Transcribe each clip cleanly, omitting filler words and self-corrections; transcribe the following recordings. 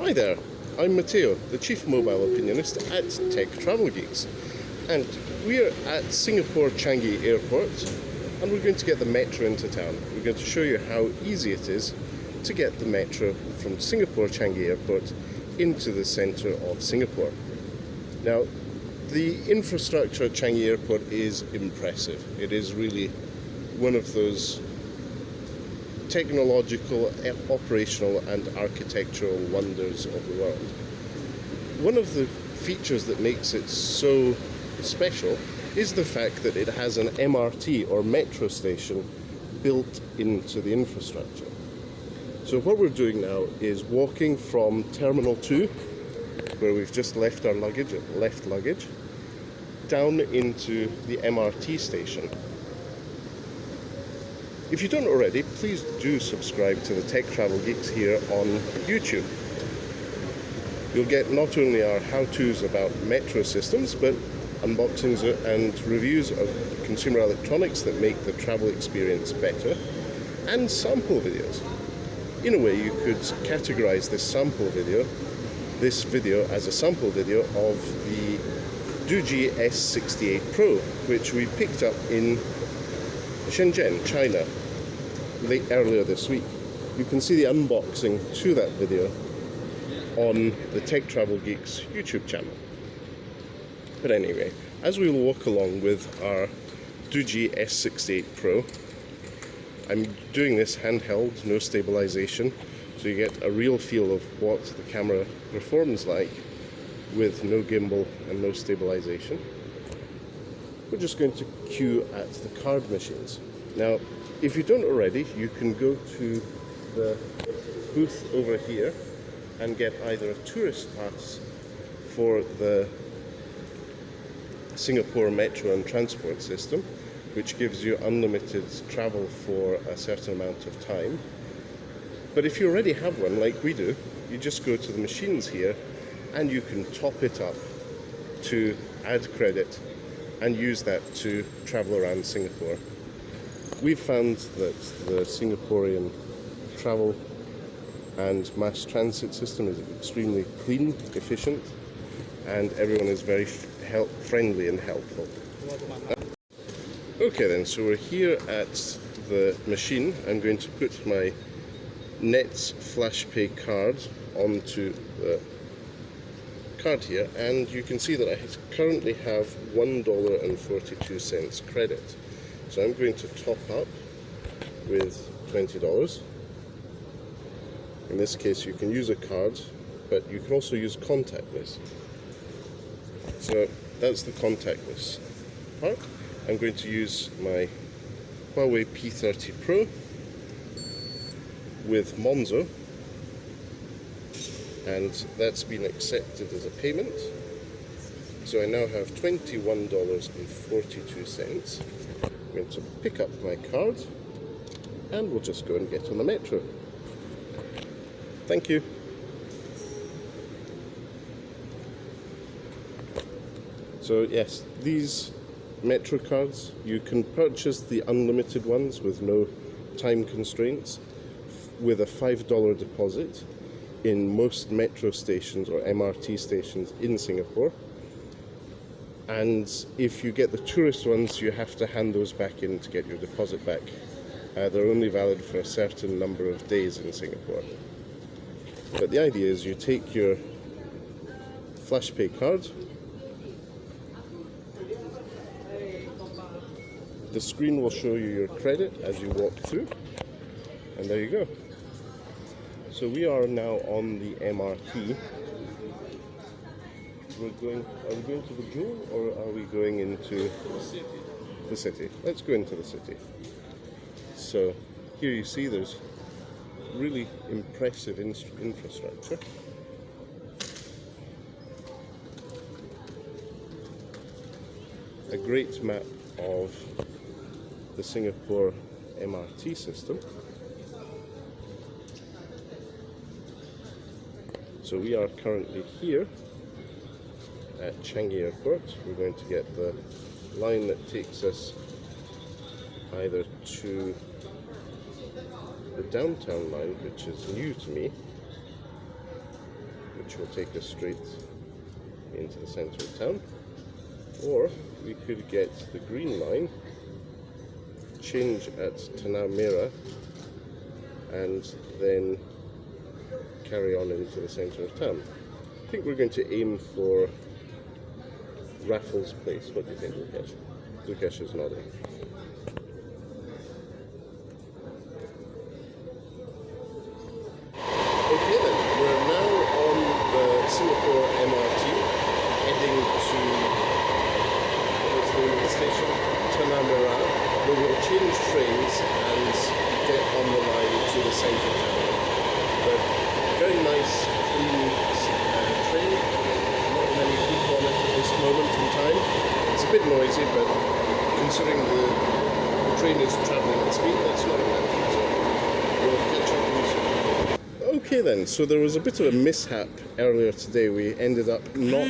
Hi there, I'm Matteo, the Chief Mobile Opinionist at Tech Travel Geeks, and we're at Singapore Changi Airport, and we're going to get the metro into town. We're going to show you how easy it is to get the metro from Singapore Changi Airport into the centre of Singapore. Now, the infrastructure at Changi Airport is impressive. It is really one of those technological, operational and architectural wonders of the world. One of the features that makes it so special is the fact that it has an MRT or metro station built into the infrastructure. So what we're doing now is walking from Terminal 2, where we've just left our luggage, down into the MRT station. If you don't already, please do subscribe to the Tech Travel Geeks here on YouTube. You'll get not only our how-tos about metro systems, but unboxings and reviews of consumer electronics that make the travel experience better, and sample videos. In a way, you could categorize this video as a sample video of the Doogee S68 Pro, which we picked up in Shenzhen, China, earlier this week. You can see the unboxing to that video on the Tech Travel Geeks YouTube channel. But anyway, as we walk along with our Doogee S68 Pro, I'm doing this handheld, no stabilization, so you get a real feel of what the camera performs like with no gimbal and no stabilization. We're just going to queue at the card machines. Now, if you don't already, you can go to the booth over here and get either a tourist pass for the Singapore Metro and Transport system, which gives you unlimited travel for a certain amount of time. But if you already have one, like we do, you just go to the machines here and you can top it up to add credit and use that to travel around Singapore. We've found that the Singaporean travel and mass transit system is extremely clean, efficient, and everyone is very friendly and helpful. Okay then, so we're here at the machine. I'm going to put my Nets FlashPay card onto the card here, and you can see that I currently have $1.42 credit. So I'm going to top up with $20. In this case, you can use a card, but you can also use contactless. So that's the contactless part. I'm going to use my Huawei P30 Pro with Monzo, and that's been accepted as a payment. So I now have $21.42. I'm going to pick up my card and we'll just go and get on the metro. Thank you. So yes, these metro cards, you can purchase the unlimited ones with no time constraints with a $5 deposit in most metro stations or MRT stations in Singapore. And if you get the tourist ones, you have to hand those back in to get your deposit back. They're only valid for a certain number of days in Singapore. But the idea is you take your FlashPay card, the screen will show you your credit as you walk through, and there you go. So we are now on the MRT. Are we going to the Jewel, or are we going into the city? Let's go into the city. So here you see there's really impressive infrastructure. A great map of the Singapore MRT system. So we are currently here at Changi Airport. We're going to get the line that takes us either to the downtown line, which is new to me, which will take us straight into the centre of town, or we could get the green line, change at Tanah Merah, and then carry on into the centre of town. I think we're going to aim for Raffles Place. What do you think, Lukesh? Lukesh is nodding. Okay then, we're now on the Singapore MRT, heading to what's the name of the station? Tanah Merah, where we'll change trains and get on the line to the centre of town. But very nice, clean train. Not many people on it at this moment in time. It's a bit noisy, but considering the train is travelling at speed, that's not a bad thing. So we'll catch up with you soon. Okay then, so there was a bit of a mishap earlier today. We ended up not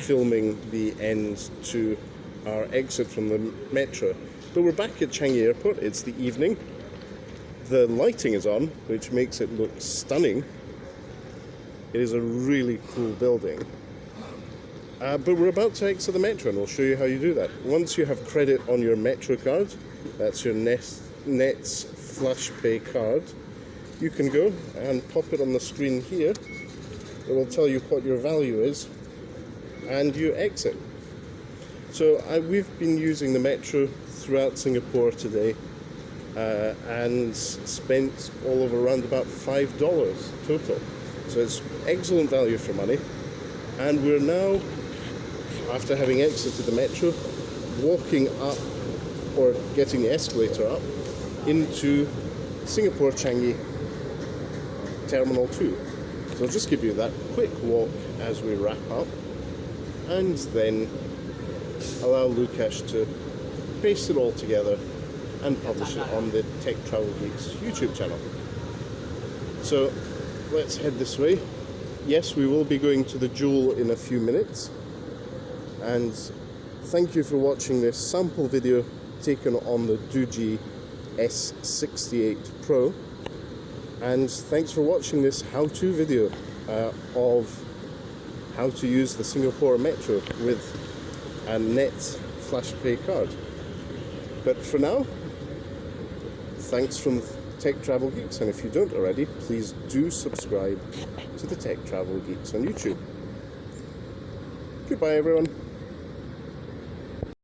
filming the end to our exit from the metro. But we're back at Changi Airport. It's the evening. The lighting is on, which makes it look stunning. It is a really cool building. But we're about to exit the metro, and we'll show you how you do that. Once you have credit on your metro card, that's your Nets FlashPay card, you can go and pop it on the screen here. It will tell you what your value is, and you exit. So we've been using the metro throughout Singapore today, and spent all of around about $5 total. So it's excellent value for money. And we're now, after having exited the metro, walking up, or getting the escalator up, into Singapore Changi Terminal 2. So I'll just give you that quick walk as we wrap up, and then allow Lukesh to paste it all together and publish it on the Tech Travel Geeks YouTube channel. So let's head this way. Yes, we will be going to the Jewel in a few minutes, and thank you for watching this sample video taken on the Doogee S68 Pro, and thanks for watching this how-to video of how to use the Singapore Metro with a Net FlashPay card. But for now, thanks from Tech Travel Geeks, and if you don't already, please do subscribe to the Tech Travel Geeks on YouTube. Goodbye everyone.